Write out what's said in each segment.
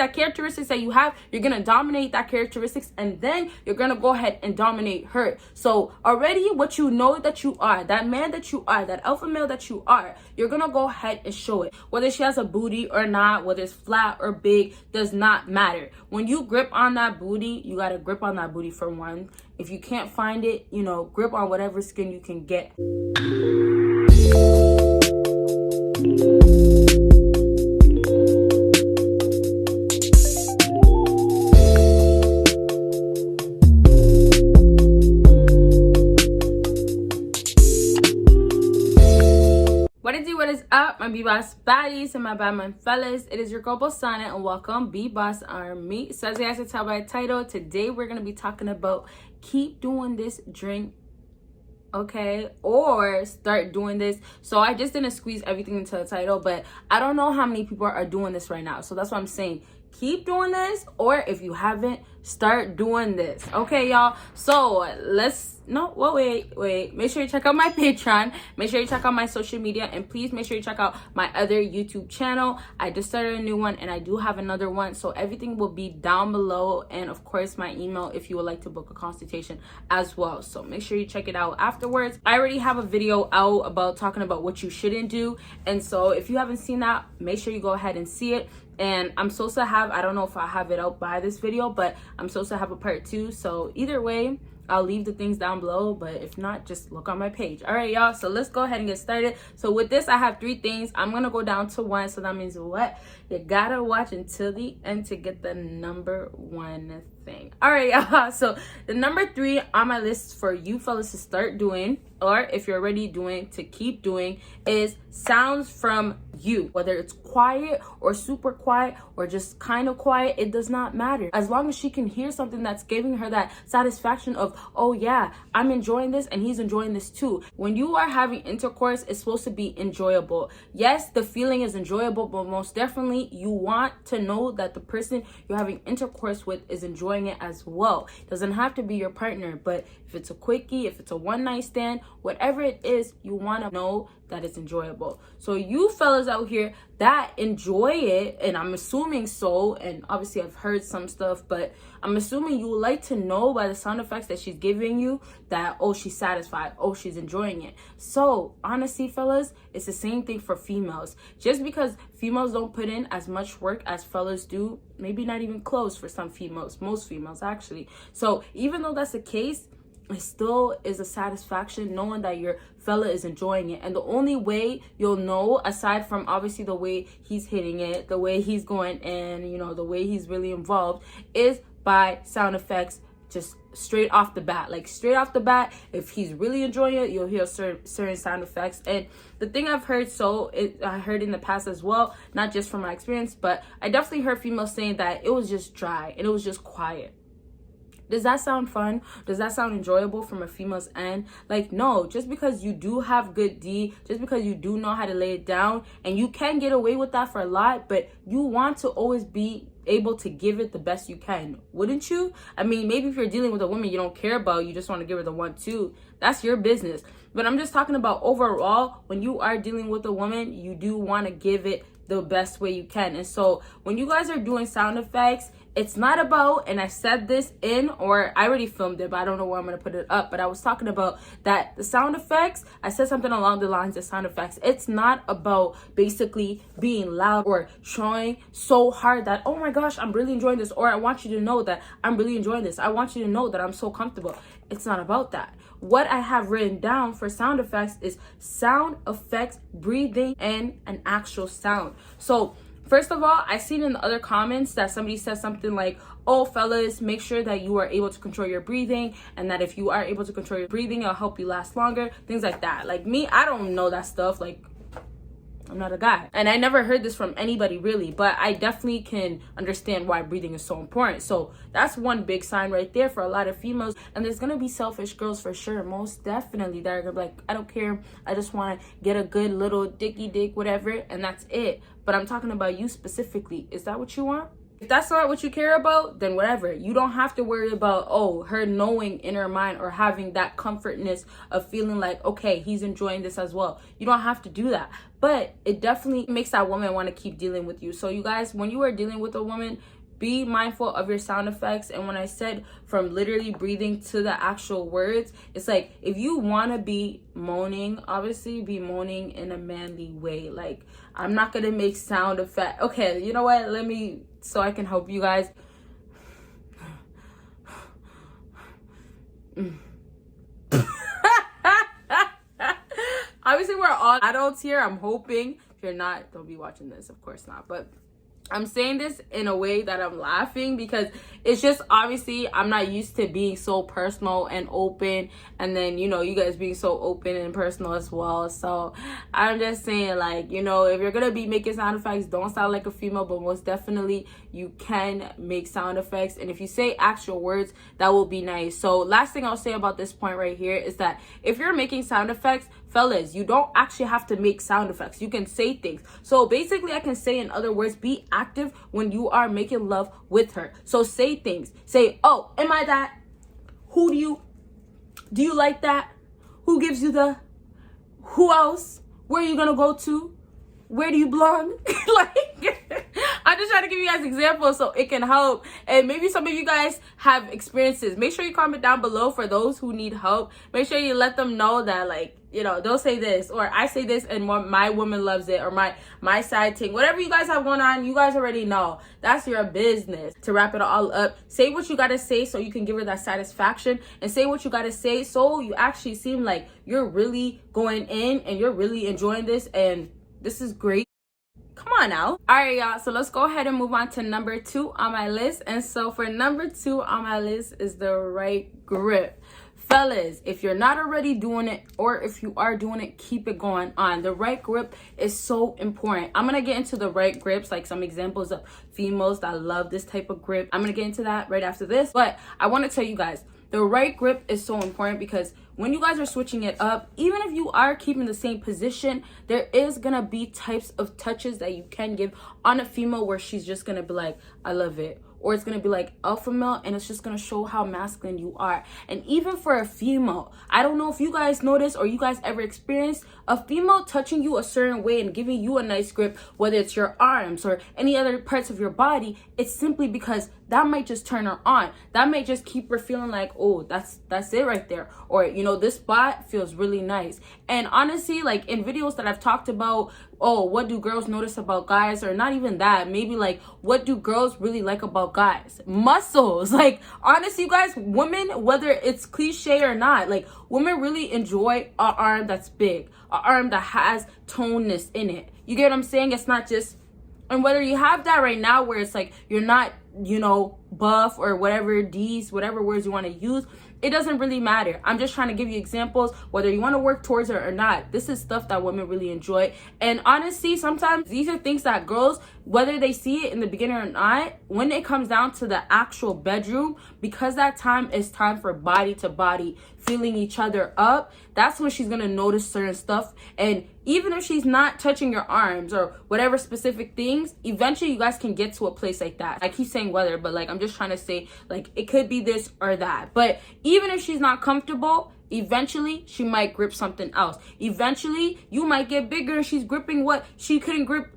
that characteristics that you have, you're gonna dominate that characteristics, and then you're gonna go ahead and dominate her. So already what you know that you are, that man that you are, that alpha male that you are, you're gonna go ahead and show it. Whether she has a booty or not, whether it's flat or big, does not matter. When you grip on that booty, you gotta grip on that booty for one. If you can't find it, you know, grip on whatever skin you can get. What is up, my BBossBaddies and my badman fellas? It is your girl Bosana, and welcome BBossArmy. So as you guys can tell by the title, today we're gonna be talking about keep doing this drink, okay, or start doing this. So I just didn't squeeze everything into the title, but I don't know how many people are doing this right now. So that's why I'm saying keep doing this, or if you haven't, start doing this, okay, y'all? So wait, make sure you check out my Patreon, make sure you check out my social media, and please make sure you check out my other YouTube channel. I just started a new one, and I do have another one, so everything will be down below, and of course my email if you would like to book a consultation as well. So make sure you check it out afterwards. I already have a video out about talking about what you shouldn't do, and so if you haven't seen that, make sure you go ahead and see it. And I'm supposed to have, I don't know if I have it out by this video, but I'm supposed to have a part 2. So either way, I'll leave the things down below, but if not, just look on my page. All right, y'all, so let's go ahead and get started. So with this, I have 3 things. I'm gonna go down to 1, so that means what? You gotta watch until the end to get the number 1 thing. All right, y'all, so the number 3 on my list for you fellas to start doing, or if you're already doing, to keep doing, is sounds from you. Whether it's quiet or super quiet or just kind of quiet, it does not matter. As long as she can hear something that's giving her that satisfaction of, oh yeah, I'm enjoying this and he's enjoying this too. When you are having intercourse, it's supposed to be enjoyable. Yes, the feeling is enjoyable, but most definitely you want to know that the person you're having intercourse with is enjoying it as well. It doesn't have to be your partner, but if it's a quickie, if it's a one-night stand, whatever it is, you want to know that it's enjoyable. So you fellas out here that enjoy it, and I'm assuming so, and obviously I've heard some stuff, but I'm assuming you would like to know by the sound effects that she's giving you that, oh, she's satisfied, oh, she's enjoying it. So honestly, fellas, it's the same thing for females. Just because females don't put in as much work as fellas do, maybe not even close for some females, most females actually. So even though that's the case, it still is a satisfaction knowing that your fella is enjoying it. And the only way you'll know, aside from obviously the way he's hitting it, the way he's going in, you know, the way he's really involved, is by sound effects, just straight off the bat. Like straight off the bat, if he's really enjoying it, you'll hear certain sound effects. And the thing I've heard, I heard in the past as well, not just from my experience, but I definitely heard females saying that it was just dry and it was just quiet. Does that sound fun? Does that sound enjoyable from a female's end? Like, no, just because you do have good D, just because you do know how to lay it down, and you can get away with that for a lot, but you want to always be able to give it the best you can, wouldn't you? I mean, maybe if you're dealing with a woman you don't care about, you just want to give her the 1-2, that's your business. But I'm just talking about overall, when you are dealing with a woman, you do want to give it the best way you can. And so when you guys are doing sound effects, it's not about, and I said this or I already filmed it, but I don't know where I'm going to put it up, but I was talking about that the sound effects, I said something along the lines of sound effects. It's not about basically being loud or trying so hard that, oh my gosh, I'm really enjoying this, or I want you to know that I'm really enjoying this. I want you to know that I'm so comfortable. It's not about that. What I have written down for sound effects is sound effects, breathing, and an actual sound. So first of all, I seen in the other comments that somebody said something like, oh, fellas, make sure that you are able to control your breathing, and that if you are able to control your breathing, it'll help you last longer, things like that. Like me, I don't know that stuff. Like, I'm not a guy, and I never heard this from anybody really, but I definitely can understand why breathing is so important. So that's one big sign right there for a lot of females. And there's gonna be selfish girls for sure, most definitely, that are gonna be like, I don't care, I just want to get a good little dicky dick, whatever, and that's it. But I'm talking about you specifically. Is that what you want? If that's not what you care about, then whatever. You don't have to worry about, oh, her knowing in her mind or having that comfortness of feeling like, okay, he's enjoying this as well. You don't have to do that. But it definitely makes that woman want to keep dealing with you. So you guys, when you are dealing with a woman, be mindful of your sound effects. And when I said from literally breathing to the actual words, it's like, if you want to be moaning, obviously be moaning in a manly way. Like, I'm not going to make sound effect. Okay, you know what? Let me, so I can help you guys. Obviously, we're all adults here. I'm hoping. If you're not, don't be watching this. Of course not. But I'm saying this in a way that I'm laughing because it's just, obviously, I'm not used to being so personal and open. And then, you know, you guys being so open and personal as well. So I'm just saying, like, you know, if you're going to be making sound effects, don't sound like a female. But most definitely, you can make sound effects. And if you say actual words, that will be nice. So last thing I'll say about this point right here is that if you're making sound effects, fellas, you don't actually have to make sound effects. You can say things. So basically, I can say, in other words, be active when you are making love with her. So say things. Say, oh, am I that? Who do you like that? Who gives you the? Who else? Where are you gonna go to? Where do you belong? Like, I'm just trying to give you guys examples so it can help. And maybe some of you guys have experiences. Make sure you comment down below for those who need help. Make sure you let them know that, like, you know, they'll say this, or I say this and my woman loves it, or my side thing. Whatever you guys have going on, you guys already know. That's your business. To wrap it all up, say what you gotta say so you can give her that satisfaction, and say what you gotta say so you actually seem like you're really going in and you're really enjoying this, and this is great. Come on now. All right, y'all. So let's go ahead and move on to number 2 on my list. And so for number 2 on my list is the right grip. Fellas, if you're not already doing it, or if you are doing it, keep it going on. The right grip is so important. I'm gonna get into the right grips, like some examples of females that love this type of grip. I'm gonna get into that right after this. But I want to tell you guys, the right grip is so important because when you guys are switching it up, even if you are keeping the same position, there is gonna be types of touches that you can give on a female where she's just gonna be like, I love it. Or it's gonna be like alpha male, and it's just gonna show how masculine you are. And even for a female, I don't know if you guys notice or you guys ever experienced a female touching you a certain way and giving you a nice grip, whether it's your arms or any other parts of your body. It's simply because that might just turn her on. That might just keep her feeling like, oh, that's it right there. Or, you know, this spot feels really nice. And honestly, like in videos that I've talked about, oh, what do girls notice about guys? Or not even that, maybe like, what do girls really like about guys? Muscles. Like, honestly, you guys, women, whether it's cliche or not, like, women really enjoy an arm that's big, an arm that has toneness in it. You get what I'm saying? It's not just, and whether you have that right now where it's like you're not, you know, buff or whatever words you want to use, it doesn't really matter. I'm just trying to give you examples, whether you want to work towards it or not. This is stuff that women really enjoy. And honestly, sometimes these are things that girls, whether they see it in the beginning or not, when it comes down to the actual bedroom, because that time is time for body to body, feeling each other up, that's when she's going to notice certain stuff. And even if she's not touching your arms or whatever specific things, eventually you guys can get to a place like that. I keep saying whether, but like, I'm just trying to say, like, it could be this or that. But even if she's not comfortable, eventually she might grip something else. Eventually you might get bigger and she's gripping what she couldn't grip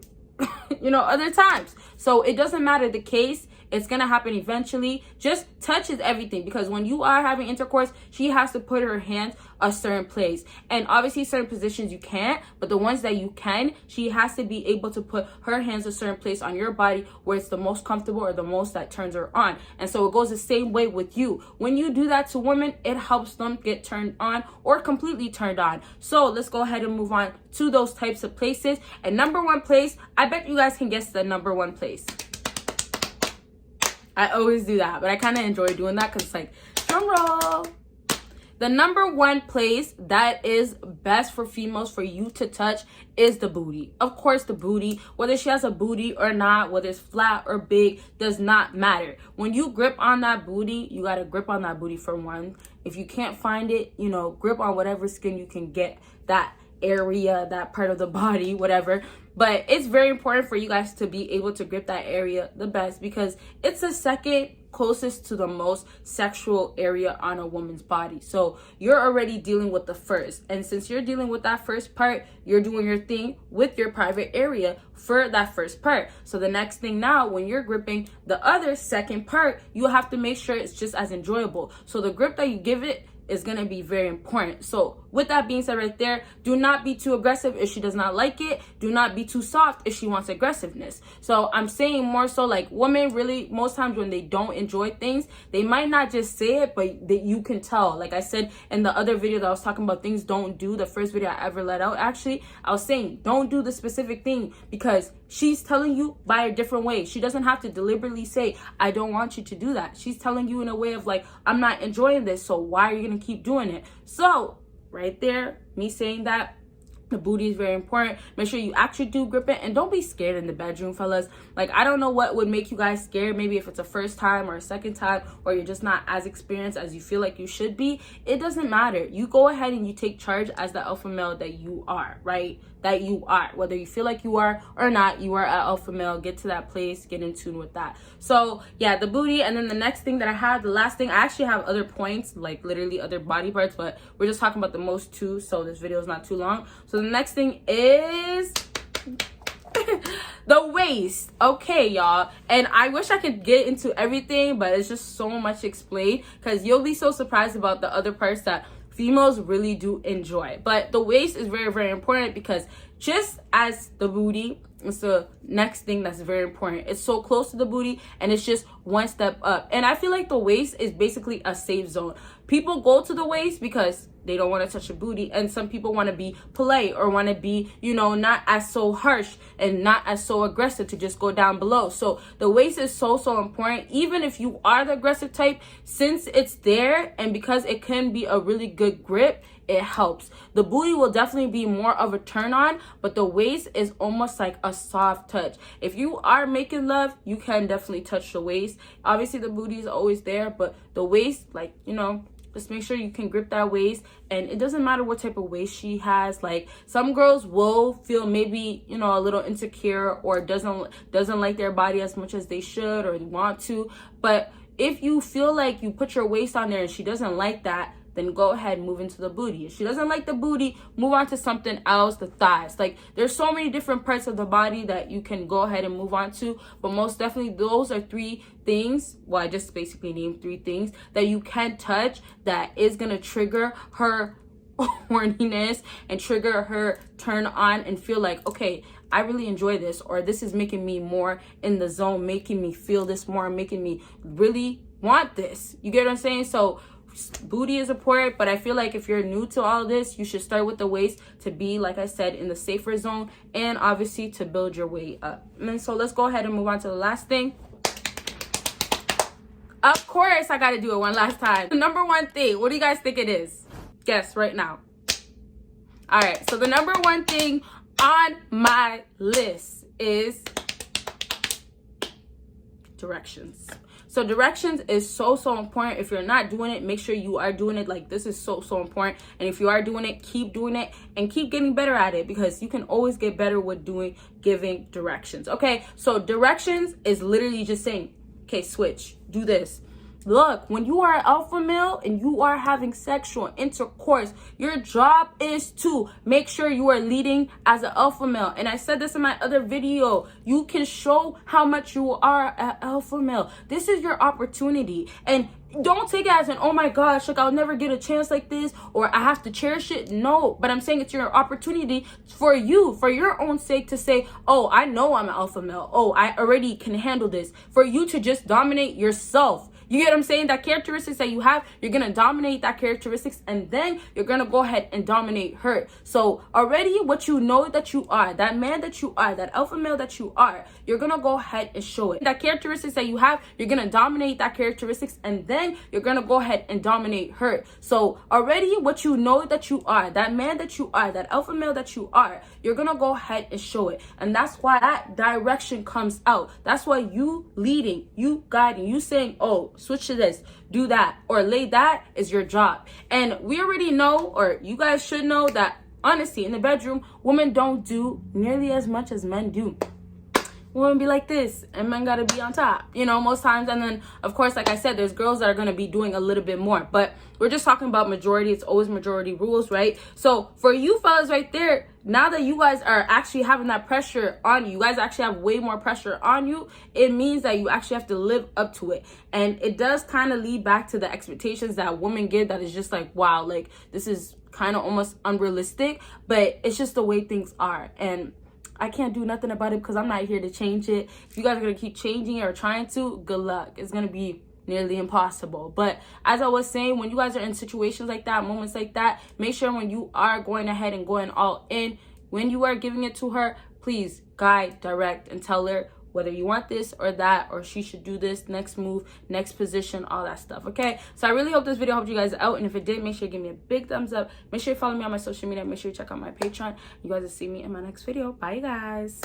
you know, other times. So it doesn't matter the case. It's gonna happen eventually. Just touch is everything, because when you are having intercourse, she has to put her hands a certain place. And obviously certain positions you can't, but the ones that you can, she has to be able to put her hands a certain place on your body where it's the most comfortable or the most that turns her on. And so it goes the same way with you. When you do that to women, it helps them get turned on or completely turned on. So let's go ahead and move on to those types of places. And number 1 place, I bet you guys can guess the number 1 place. I always do that, but I kind of enjoy doing that because it's like, drum roll. The number 1 place that is best for females for you to touch is the booty. Of course, the booty, whether she has a booty or not, whether it's flat or big, does not matter. When you grip on that booty, you got to grip on that booty for one. If you can't find it, you know, grip on whatever skin you can get that area, that part of the body, whatever. But it's very important for you guys to be able to grip that area the best, because it's the second closest to the most sexual area on a woman's body. So you're already dealing with the first, and since you're dealing with that first part, you're doing your thing with your private area for that first part. So the next thing now, when you're gripping the other second part, you have to make sure it's just as enjoyable. So the grip that you give it is going to be very important. So with that being said right there, do not be too aggressive if she does not like it. Do not be too soft if she wants aggressiveness. So I'm saying more so like women really, most times when they don't enjoy things, they might not just say it, but that you can tell. Like I said in the other video that I was talking about things don't do, the first video I ever let out, actually, I was saying don't do the specific thing because she's telling you by a different way. She doesn't have to deliberately say, I don't want you to do that. She's telling you in a way of like, I'm not enjoying this, so why are you going to keep doing it? So right there, me saying that the booty is very important. Make sure you actually do grip it, and don't be scared in the bedroom, fellas. Like, I don't know what would make you guys scared. Maybe if it's a first time or a second time, or you're just not as experienced as you feel like you should be. It doesn't matter. You go ahead and you take charge as the alpha male that you are, right? That you are, whether you feel like you are or not, you are an alpha male. Get to that place, get in tune with that. So yeah, the booty. And then the next thing that I have, the last thing, I actually have other points, like literally other body parts, but we're just talking about the most two, so this video is not too long. So the next thing is the waist. Okay, y'all, and I wish I could get into everything, but it's just so much to explain, because you'll be so surprised about the other parts that females really do enjoy. But the waist is very, very important, because just as the booty, it's the next thing that's very important. It's so close to the booty, and it's just one step up. And I feel like the waist is basically a safe zone. People go to the waist because they don't want to touch the booty, and some people want to be polite or want to be, you know, not as so harsh and not as so aggressive to just go down below. So the waist is so important, even if you are the aggressive type, since it's there and because it can be a really good grip, it helps. The booty will definitely be more of a turn on, but the waist is almost like a soft touch. If you are making love, you can definitely touch the waist. Obviously the booty is always there, but the waist, like, you know, just make sure you can grip that waist. And it doesn't matter what type of waist she has. Like, some girls will feel maybe, you know, a little insecure or doesn't like their body as much as they should or want to. But if you feel like you put your waist on there and she doesn't like that, then go ahead and move into the booty. If she doesn't like the booty, move on to something else, the thighs. Like, there's so many different parts of the body that you can go ahead and move on to, but most definitely those are three things, well, I just basically named three things that you can touch that is gonna trigger her horniness and trigger her turn on and feel like, okay, I really enjoy this, or this is making me more in the zone, making me feel this more, making me really want this. You get what I'm saying? So booty is important, but I feel like if you're new to all this, you should start with the waist to be, like I said, in the safer zone, and obviously to build your way up. And so let's go ahead and move on to the last thing. Of course, I gotta do it one last time. The number one thing, what do you guys think it is? Guess right now. All right, so the number one thing on my list is directions. So directions is so important. If you're not doing it, make sure you are doing it. Like, this is so important. And if you are doing it, keep doing it and keep getting better at it, because you can always get better with giving directions. Okay, so directions is literally just saying, okay, switch, do this. Look, when you are an alpha male and you are having sexual intercourse, your job is to make sure you are leading as an alpha male. And I said this in my other video. You can show how much you are an alpha male. This is your opportunity. And don't take it as an, oh my gosh, like I'll never get a chance like this, or I have to cherish it. No, but I'm saying it's your opportunity for you, for your own sake, to say, oh, I know I'm an alpha male. Oh, I already can handle this. For you to just dominate yourself. You get what I'm saying? That characteristics that you have, you're going to dominate that characteristics, and then you're going to go ahead and dominate her. So already what you know that you are, that man that you are, that alpha male that you are, you're going to go ahead and show it. That characteristics that you have, you're going to dominate that characteristics, and then you're going to go ahead and dominate her. So already what you know that you are, that man that you are, that alpha male that you are, you're going to go ahead and show it. And that's why that direction comes out. That's why you leading, you guiding, you saying, oh, switch to this, do that, or lay that is your job. And we already know, or you guys should know, that Honestly, in the bedroom, women don't do nearly as much as men do. Women be like this and men gotta be on top, you know, most times. And then of course, like I said, there's girls that are gonna be doing a little bit more, but we're just talking about majority. It's always majority rules, right? So for you fellas right there, now that you guys are actually having that pressure on you, you guys actually have way more pressure on you, it means that you actually have to live up to it. And it does kind of lead back to the expectations that women get, that is just like, wow, like this is kind of almost unrealistic, but it's just the way things are. And I can't do nothing about it because I'm not here to change it. If you guys are going to keep changing it or trying to, good luck. It's going to be nearly impossible. But as I was saying, when you guys are in situations like that, moments like that, make sure when you are going ahead and going all in, when you are giving it to her, please guide, direct, and tell her whether you want this or that, or she should do this, next move, next position, all that stuff, okay? So I really hope this video helped you guys out, and if it did, make sure you give me a big thumbs up. Make sure you follow me on my social media. Make sure you check out my Patreon. You guys will see me in my next video. Bye, guys.